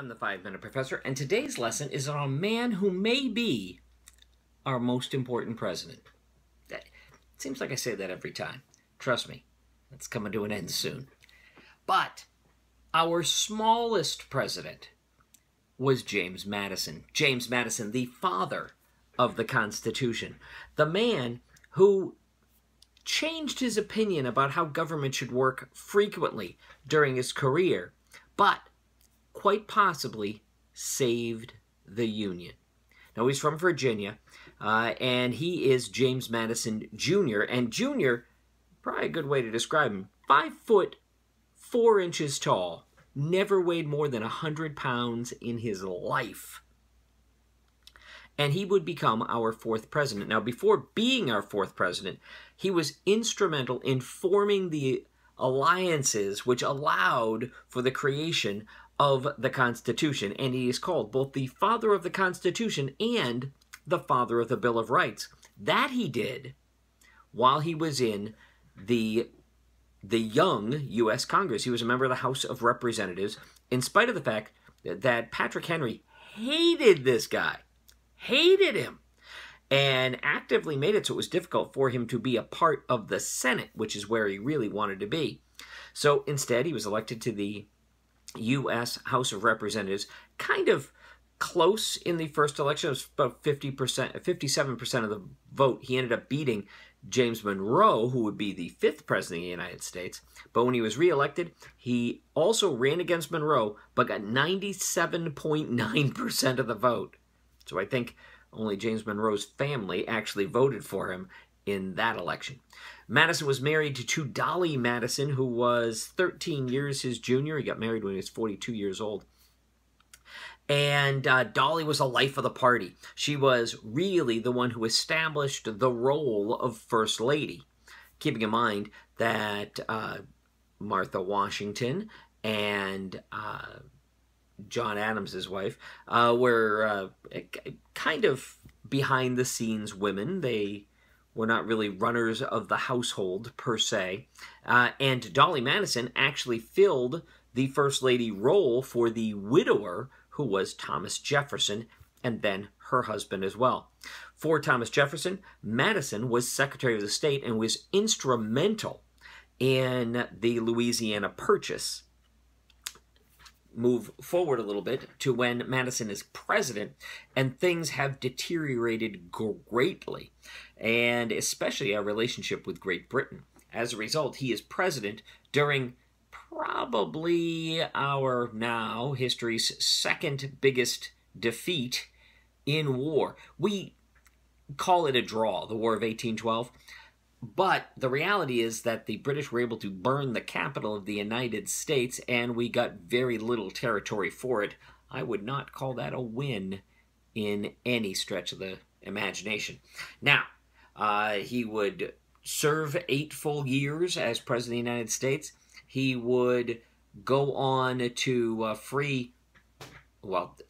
I'm the 5-Minute Professor, and today's lesson is on a man who may be our most important president. It seems like I say that every time. Trust me, that's coming to an end soon. But our smallest president was James Madison. James Madison, the father of the Constitution. The man who changed his opinion about how government should work frequently during his career, but quite possibly saved the Union. Now, he's from Virginia, and he is James Madison Jr. And Jr., probably a good way to describe him, 5 foot 4 inches tall, never weighed more than 100 pounds in his life. And he would become our 4th president. Now, before being our 4th president, he was instrumental in forming the alliances which allowed for the creation of the Constitution. And he is called both the father of the Constitution and the father of the Bill of Rights. That he did while he was in the young U.S. Congress. He was a member of the House of Representatives, in spite of the fact that Patrick Henry hated this guy. Hated him, and actively made it so it was difficult for him to be a part of the Senate, which is where he really wanted to be. So instead, he was elected to the U.S. House of Representatives, kind of close in the first election. It was about 57% of the vote. He ended up beating James Monroe, who would be the 5th president of the United States. But when he was reelected, he also ran against Monroe, but got 97.9% of the vote. So I think only James Monroe's family actually voted for him in that election. Madison was married to Dolly Madison, who was 13 years his junior. He got married when he was 42 years old. And Dolly was a life of the party. She was really the one who established the role of First Lady, keeping in mind that Martha Washington and John Adams, his wife, were kind of behind-the-scenes women. They were not really runners of the household, per se. And Dolly Madison actually filled the First Lady role for the widower, who was Thomas Jefferson, and then her husband as well. For Thomas Jefferson, Madison was Secretary of the State and was instrumental in the Louisiana Purchase. Move forward a little bit to when Madison is president, and things have deteriorated greatly, and especially our relationship with Great Britain. As a result, he is president during probably our now history's 2nd biggest defeat in war. We call it a draw, the War of 1812. But the reality is that the British were able to burn the capital of the United States, and we got very little territory for it. I would not call that a win in any stretch of the imagination. Now, he would serve 8 full years as President of the United States. He would go on to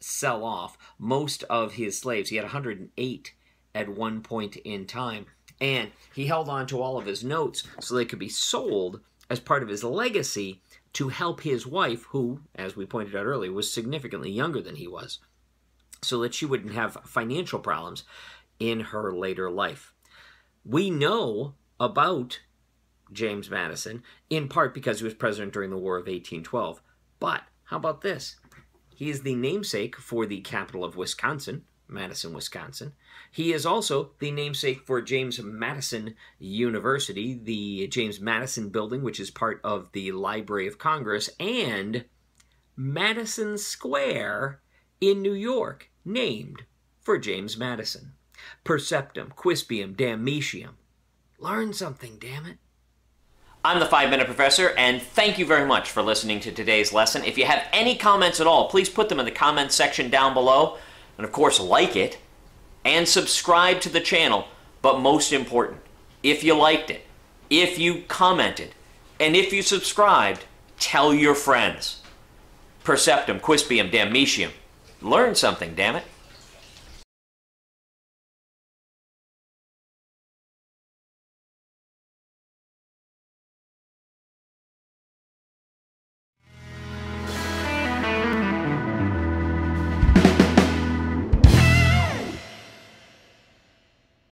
sell off most of his slaves. He had 108 at one point in time. And he held on to all of his notes so they could be sold as part of his legacy to help his wife, who, as we pointed out earlier, was significantly younger than he was, so that she wouldn't have financial problems in her later life. We know about James Madison, in part because he was president during the War of 1812. But how about this? He is the namesake for the capital of Wisconsin, Madison, Wisconsin. He is also the namesake for James Madison University, the James Madison Building, which is part of the Library of Congress, and Madison Square in New York, named for James Madison. Perceptum, quispium, damnatium. Learn something, damn it. I'm the 5-Minute Professor, and thank you very much for listening to today's lesson. If you have any comments at all, please put them in the comments section down below. And of course, like it and subscribe to the channel. But most important, if you liked it, if you commented, and if you subscribed, tell your friends. Perceptum, quispium, damnatium. Learn something, damn it.